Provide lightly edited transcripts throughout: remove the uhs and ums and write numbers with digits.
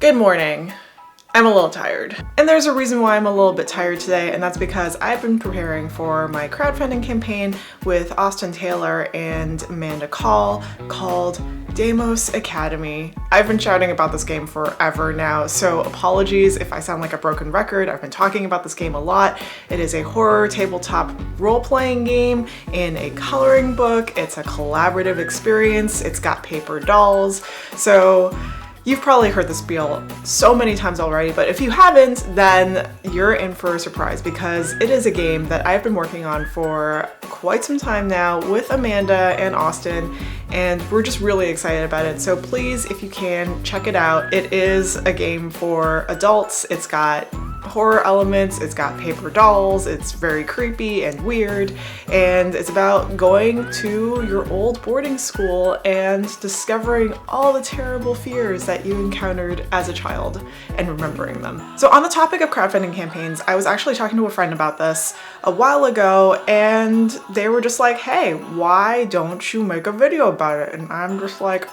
Good morning. I'm a little tired. And there's a reason why I'm a little bit tired today, and that's because I've been preparing for my crowdfunding campaign with Austin Taylor and Amanda Kahl called Deimos Academy. I've been shouting about this game forever now, so apologies if I sound like a broken record. I've been talking about this game a lot. It is a horror tabletop role-playing game in a coloring book. It's a collaborative experience. It's got paper dolls. So you've probably heard the spiel so many times already, but if you haven't, then you're in for a surprise because it is a game that I've been working on for quite some time now with Amanda and Austin, and we're just really excited about it. So please, if you can, check it out. It is a game for adults. It's got horror elements, it's got paper dolls, it's very creepy and weird, and it's about going to your old boarding school and discovering all the terrible fears that you encountered as a child and remembering them. So on the topic of crowdfunding campaigns, I was actually talking to a friend about this a while ago, and they were just like, hey, why don't you make a video about it? And I'm just like,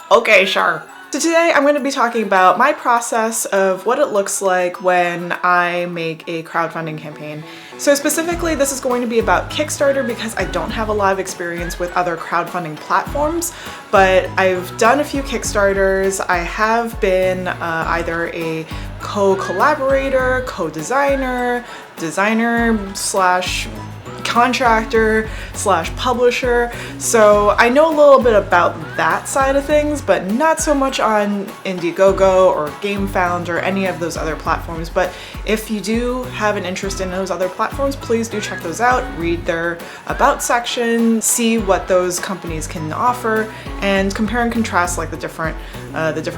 okay, sure. So today I'm going to be talking about my process of what it looks like when I make a crowdfunding campaign. So specifically, this is going to be about Kickstarter because I don't have a lot of experience with other crowdfunding platforms, but I've done a few Kickstarters. I have been either a co-collaborator, co-designer, designer/contractor / publisher. So I know a little bit about that side of things, but not so much on Indiegogo or GameFound or any of those other platforms. But if you do have an interest in those other platforms, please do check those out, read their about section, see what those companies can offer, and compare and contrast like the different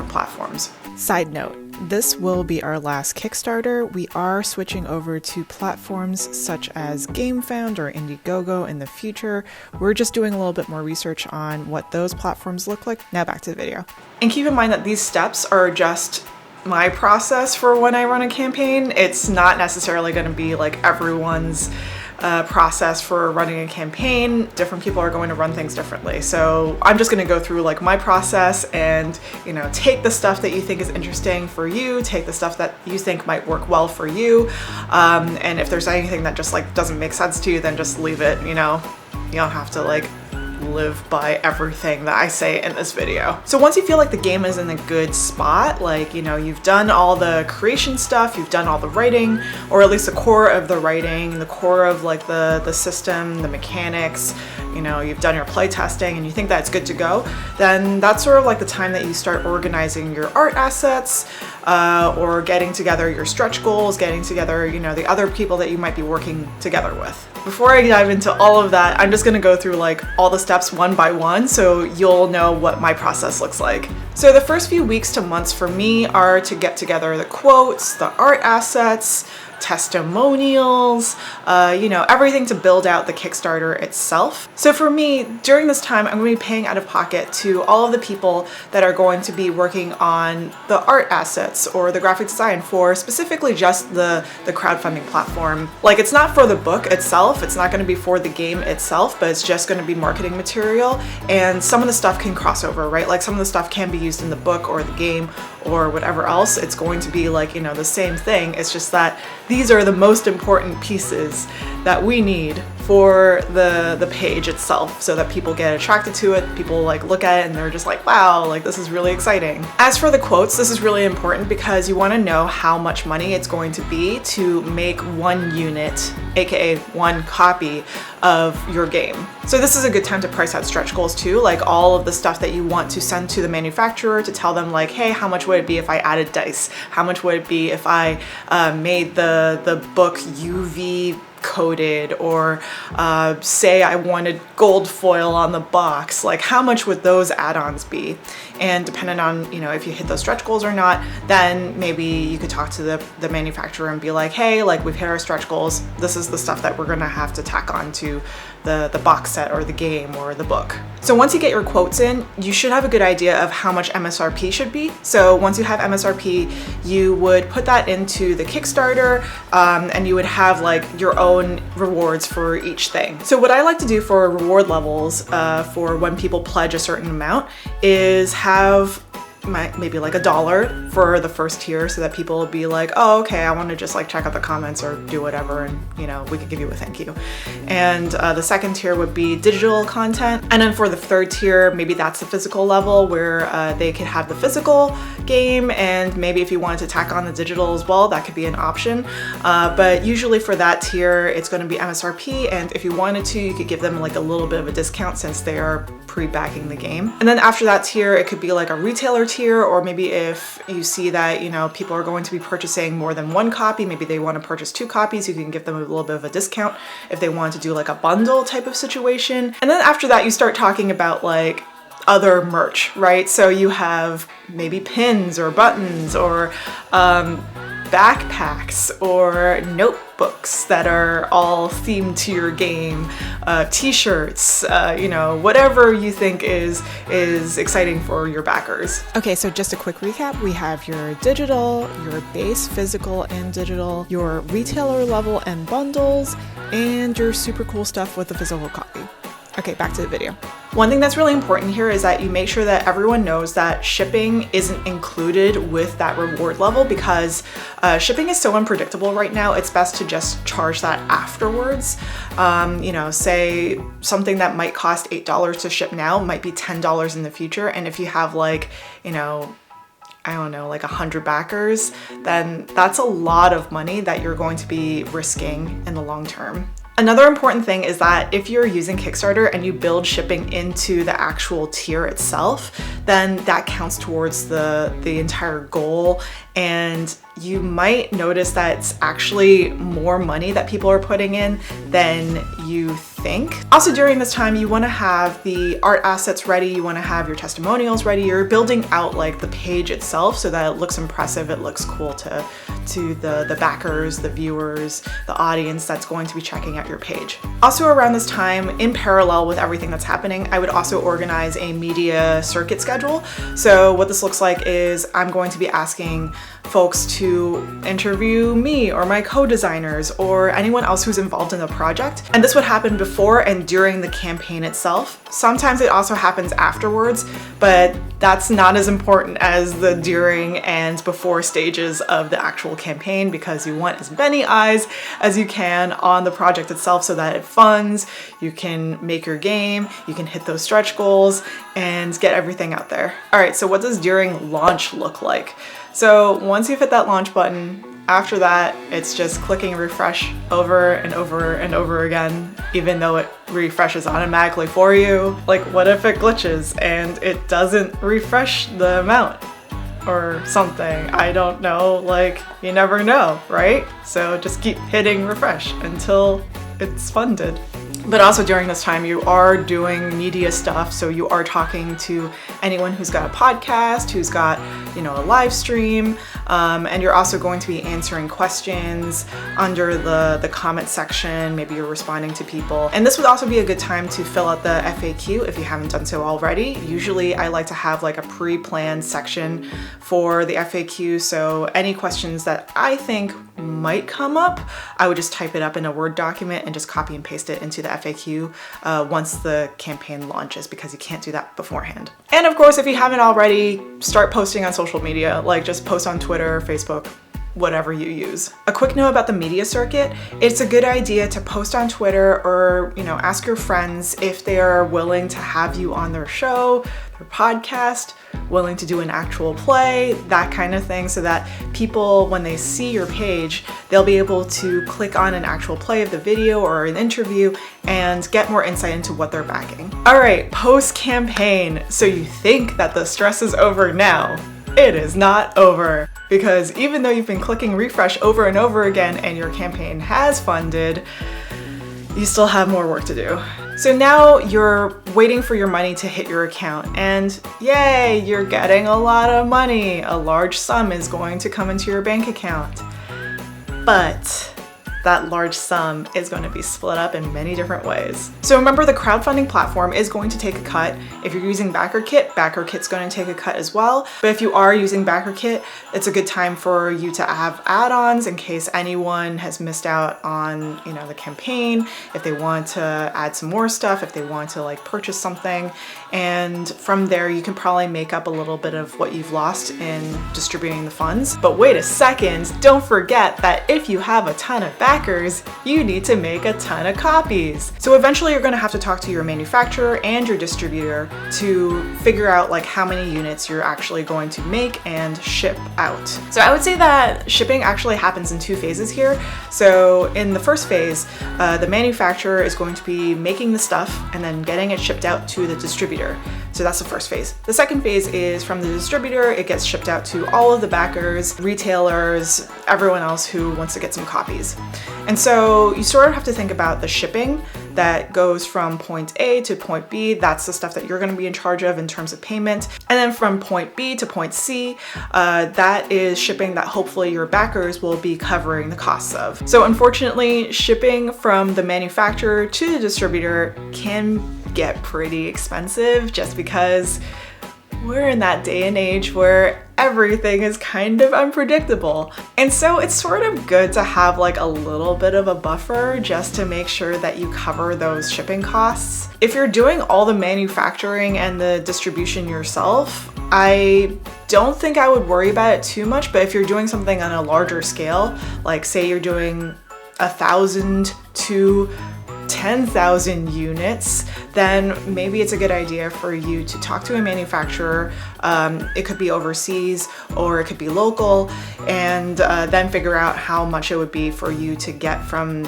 platforms. Side note, this will be our last Kickstarter. We are switching over to platforms such as GameFound or Indiegogo in the future. We're just doing a little bit more research on what those platforms look like. Now back to the video. And keep in mind that these steps are just my process for when I run a campaign. It's not necessarily going to be like everyone's process for running a campaign. Different people are going to run things differently. So I'm just going to go through like my process and, you know, take the stuff that you think is interesting for you, take the stuff that you think might work well for you. And if there's anything that just like doesn't make sense to you, then just leave it, you know, you don't have to like live by everything that I say in this video. So once you feel like the game is in a good spot, like, you know, you've done all the creation stuff, you've done all the writing, or at least the core of the writing, the core of like the system, the mechanics, you know, you've done your play testing and you think that it's good to go, then that's sort of like the time that you start organizing your art assets, or getting together your stretch goals, getting together, you know, the other people that you might be working together with. Before I dive into all of that, I'm just gonna go through like all the steps one by one so you'll know what my process looks like. So the first few weeks to months for me are to get together the quotes, the art assets, testimonials, you know, everything to build out the Kickstarter itself. So for me, during this time, I'm going to be paying out of pocket to all of the people that are going to be working on the art assets or the graphic design for specifically just the crowdfunding platform. Like, it's not for the book itself, it's not going to be for the game itself, but it's just going to be marketing material, and some of the stuff can cross over, right? Like some of the stuff can be used in the book or the game or whatever else. It's going to be like, you know, the same thing. It's just that these are the most important pieces that we need for the page itself so that people get attracted to it, people like look at it and they're just like, wow, like this is really exciting. As for the quotes, this is really important because you want to know how much money it's going to be to make one unit, aka one copy of your game. So this is a good time to price out stretch goals too, like all of the stuff that you want to send to the manufacturer to tell them like, hey, how much would it be if I added dice? How much would it be if I made the book UV coated, or say I wanted gold foil on the box? Like, how much would those add-ons be? And depending on, you know, if you hit those stretch goals or not, then maybe you could talk to the manufacturer and be like, hey, like we've hit our stretch goals, this is the stuff that we're gonna have to tack on to the box set or the game or the book. So once you get your quotes in, you should have a good idea of how much MSRP should be. So once you have MSRP, you would put that into the Kickstarter, and you would have like your own rewards for each thing. So what I like to do for reward levels for when people pledge a certain amount is have maybe like $1 for the first tier so that people will be like, oh, okay, I want to just like check out the comments or do whatever, and we could give you a thank you. And the second tier would be digital content. And then for the third tier, maybe that's the physical level where they could have the physical game, and maybe if you wanted to tack on the digital as well, that could be an option. But usually for that tier, it's going to be MSRP, and if you wanted to, you could give them like a little bit of a discount since they are pre-backing the game. And then after that tier, it could be like a retailer tier, or maybe if you see that, people are going to be purchasing more than one copy, maybe they want to purchase 2 copies, you can give them a little bit of a discount if they want to do like a bundle type of situation. And then after that, you start talking about like other merch, right? So you have maybe pins or buttons or backpacks or notebooks that are all themed to your game, t-shirts, whatever you think is exciting for your backers. Okay, so just a quick recap. We have your digital, your base physical and digital, your retailer level and bundles, and your super cool stuff with the physical copy. Okay, back to the video. One thing that's really important here is that you make sure that everyone knows that shipping isn't included with that reward level, because shipping is so unpredictable right now. It's best to just charge that afterwards. Say something that might cost $8 to ship now might be $10 in the future. And if you have like, I don't know, like 100 backers, then that's a lot of money that you're going to be risking in the long term. Another important thing is that if you're using Kickstarter and you build shipping into the actual tier itself, then that counts towards the entire goal. And you might notice that it's actually more money that people are putting in than you think. Also during this time, you want to have the art assets ready, you want to have your testimonials ready, you're building out like the page itself so that it looks impressive, it looks cool to the backers, the viewers, the audience that's going to be checking out your page. Also around this time, in parallel with everything that's happening, I would also organize a media circuit schedule. So what this looks like is I'm going to be asking folks to interview me or my co-designers or anyone else who's involved in the project. And this would happen before and during the campaign itself. Sometimes it also happens afterwards, but that's not as important as the during and before stages of the actual campaign, because you want as many eyes as you can on the project itself so that it funds, you can make your game, you can hit those stretch goals and get everything out there. All right, so what does during launch look like? So once you've hit that launch button, after that, it's just clicking refresh over and over and over again, even though it refreshes automatically for you. Like, what if it glitches and it doesn't refresh the amount or something? I don't know, like, you never know, right? So just keep hitting refresh until it's funded. But also during this time, you are doing media stuff. So you are talking to anyone who's got a podcast, who's got, a live stream, and you're also going to be answering questions under the comment section. Maybe you're responding to people. And this would also be a good time to fill out the FAQ if you haven't done so already. Usually I like to have like a pre-planned section for the FAQ. So any questions that I think might come up, I would just type it up in a Word document and just copy and paste it into the FAQ once the campaign launches, because you can't do that beforehand. And of course, if you haven't already, start posting on social media, like just post on Twitter, Facebook, whatever you use. A quick note about the media circuit. It's a good idea to post on Twitter or, ask your friends if they are willing to have you on their show, their podcast, willing to do an actual play, that kind of thing, so that people, when they see your page, they'll be able to click on an actual play of the video or an interview and get more insight into what they're backing. All right, post-campaign. So you think that the stress is over now. It is not over, because even though you've been clicking refresh over and over again and your campaign has funded, you still have more work to do. So now you're waiting for your money to hit your account, and yay, you're getting a lot of money. A large sum is going to come into your bank account. But that large sum is going to be split up in many different ways. So remember, the crowdfunding platform is going to take a cut. If you're using BackerKit's going to take a cut as well. But if you are using BackerKit, it's a good time for you to have add-ons in case anyone has missed out on, you know, the campaign, if they want to add some more stuff, if they want to like purchase something. And from there, you can probably make up a little bit of what you've lost in distributing the funds. But wait a second, don't forget that if you have a ton of backers, you need to make a ton of copies. So eventually you're gonna have to talk to your manufacturer and your distributor to figure out like how many units you're actually going to make and ship out. So I would say that shipping actually happens in 2 phases here. So in the first phase, the manufacturer is going to be making the stuff and then getting it shipped out to the distributor. So that's the first phase. The second phase is from the distributor, it gets shipped out to all of the backers, retailers, everyone else who wants to get some copies. And so you sort of have to think about the shipping that goes from point A to point B. That's the stuff that you're going to be in charge of in terms of payment. And then from point B to point C, that is shipping that hopefully your backers will be covering the costs of. So unfortunately, shipping from the manufacturer to the distributor can get pretty expensive just because we're in that day and age where everything is kind of unpredictable. And so it's sort of good to have like a little bit of a buffer just to make sure that you cover those shipping costs. If you're doing all the manufacturing and the distribution yourself, I don't think I would worry about it too much, but if you're doing something on a larger scale, like say you're doing 1,000 to 10,000 units, then maybe it's a good idea for you to talk to a manufacturer. It could be overseas or it could be local, and then figure out how much it would be for you to get from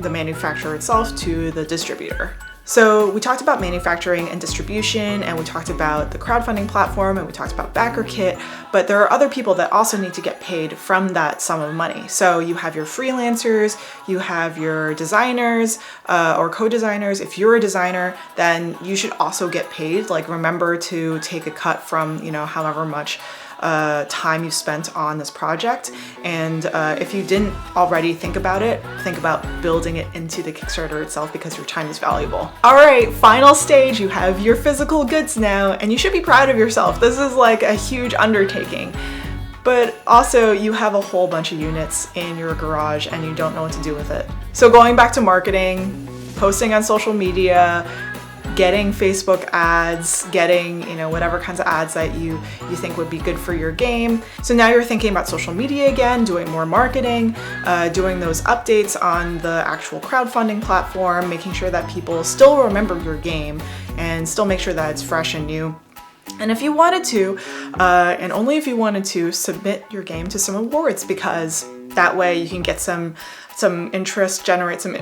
the manufacturer itself to the distributor. So we talked about manufacturing and distribution, and we talked about the crowdfunding platform, and we talked about BackerKit, but there are other people that also need to get paid from that sum of money. So you have your freelancers, you have your designers or co-designers. If you're a designer, then you should also get paid. Like, remember to take a cut from, you know, however much time you spent on this project. And if you didn't already think about it, think about building it into the Kickstarter itself, because your time is valuable. All right, final stage, you have your physical goods now, and you should be proud of yourself. This is like a huge undertaking. But also you have a whole bunch of units in your garage and you don't know what to do with it. So going back to marketing, posting on social media, getting Facebook ads, getting, you know, whatever kinds of ads that you think would be good for your game. So now you're thinking about social media again, doing more marketing, doing those updates on the actual crowdfunding platform, making sure that people still remember your game and still make sure that it's fresh and new. And if you wanted to, and only if you wanted to, submit your game to some awards, because that way you can get some interest, generate some,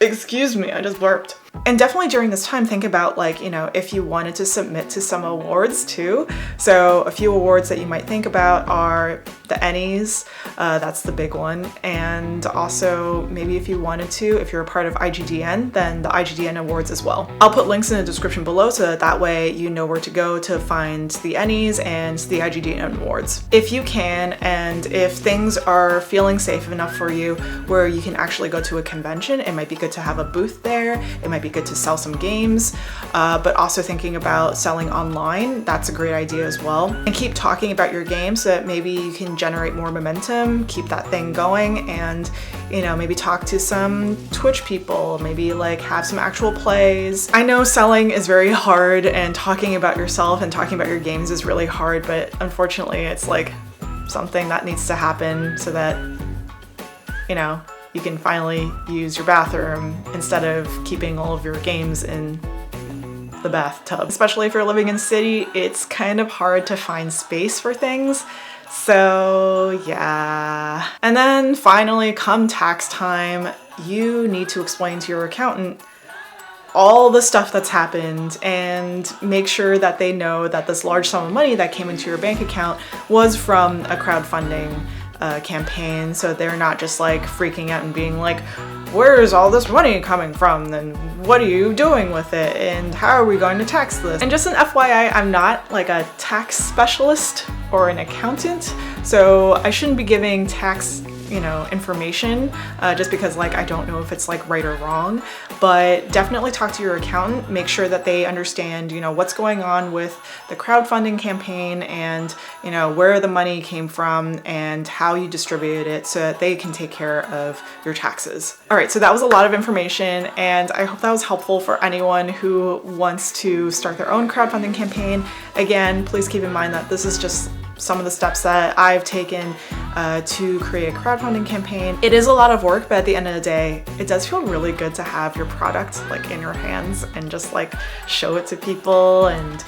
excuse me, I just burped. And definitely during this time, think about, like, you know, if you wanted to submit to some awards too. So a few awards that you might think about are the Ennies, that's the big one. And also maybe if you wanted to, if you're a part of IGDN, then the IGDN awards as well. I'll put links in the description below so that way you know where to go to find the Ennies and the IGDN awards. If you can, and if things are feeling safe enough for you where you can actually go to a convention, it might be good to have a booth there. It might be good to sell some games, but also thinking about selling online, that's a great idea as well. And keep talking about your game so that maybe you can generate more momentum, keep that thing going, and, you know, maybe talk to some Twitch people, maybe like have some actual plays. I know selling is very hard and talking about yourself and talking about your games is really hard, but unfortunately it's like something that needs to happen so that, you know, you can finally use your bathroom instead of keeping all of your games in the bathtub. Especially if you're living in city, it's kind of hard to find space for things. So yeah. And then finally, come tax time, you need to explain to your accountant all the stuff that's happened and make sure that they know that this large sum of money that came into your bank account was from a crowdfunding campaign, so they're not just like freaking out and being like, where is all this money coming from? And what are you doing with it? And how are we going to tax this? And just an FYI, I'm not like a tax specialist or an accountant, so I shouldn't be giving tax information just because like I don't know if it's like right or wrong, but definitely talk to your accountant, make sure that they understand what's going on with the crowdfunding campaign and where the money came from and how you distributed it so that they can take care of your taxes. All right, so that was a lot of information and I hope that was helpful for anyone who wants to start their own crowdfunding campaign. Again, please keep in mind that this is just some of the steps that I've taken to create a crowdfunding campaign. It is a lot of work, but at the end of the day, it does feel really good to have your product like in your hands and just like show it to people and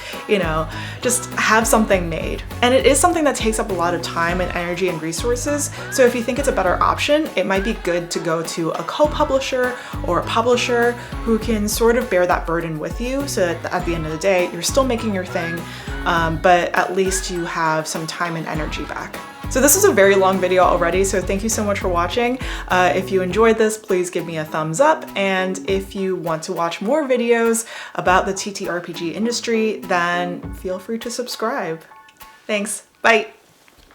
just have something made. And it is something that takes up a lot of time and energy and resources. So if you think it's a better option, it might be good to go to a co-publisher or a publisher who can sort of bear that burden with you so that at the end of the day, you're still making your thing, but at least you have some time and energy back. So this is a very long video already, so thank you so much for watching. If you enjoyed this, please give me a thumbs up, and if you want to watch more videos about the TTRPG industry, then feel free to subscribe. Thanks, bye!